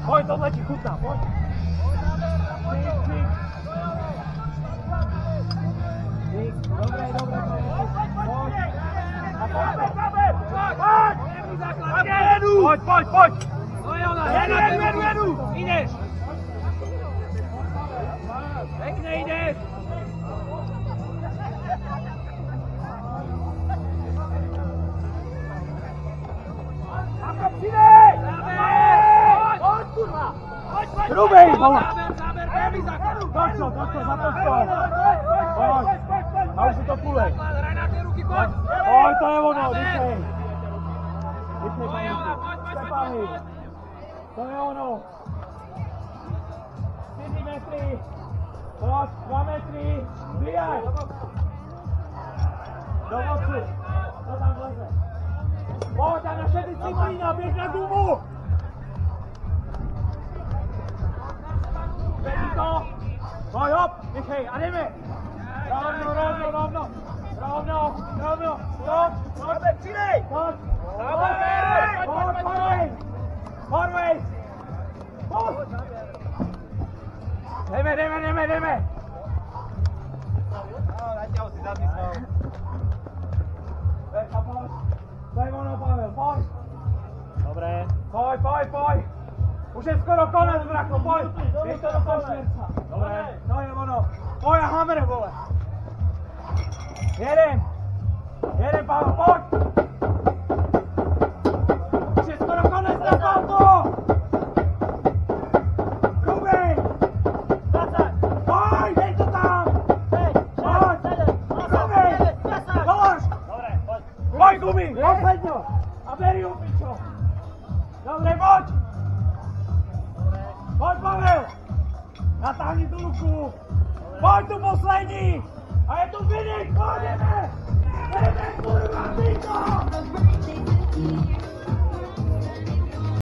Pojď, tohle ti chutná, pojď. Dobré, dobré, pojď, pojď, pojď. Jedu. Jdeš. Pěkně jdeš. Hrubej, vole! Točo, započto! Pojď! A už si to půlej! Pojď, to je ono, dýchej! Dýchej, páni! To je ono! 4 metry! Pojď, 2 metry! Zbíjaj! Do moci! To tam vleze! Pojď, a naše disciplína, běž na gumu! Pojď, hop, dýchej, a jdeme! Rovno! Pojď, přidej! Pojď! Jdeme! Natěho si zatisnul. To je ono, Pavel, pojď! Dobré. Pojď! Už je skoro konec, bracho, pojď! Běž to do koštěrca. Dobré. To je ono. Pojď a hammer, vole! Jedem, Pavel, pojď! Už je skoro konec, napal to! Rubej! Pojď, dej to tam! Pojď! Rubej! Dolož! Dobré, pojď! Pojď, Gubi, posledňo! A beri ju, pičo! Dobré, pojď! Pojď, Pavel! Natáhni tu ruku! Pojď tu poslední! A je tu finish! Pojďme! Jdeme, kurva, ty to!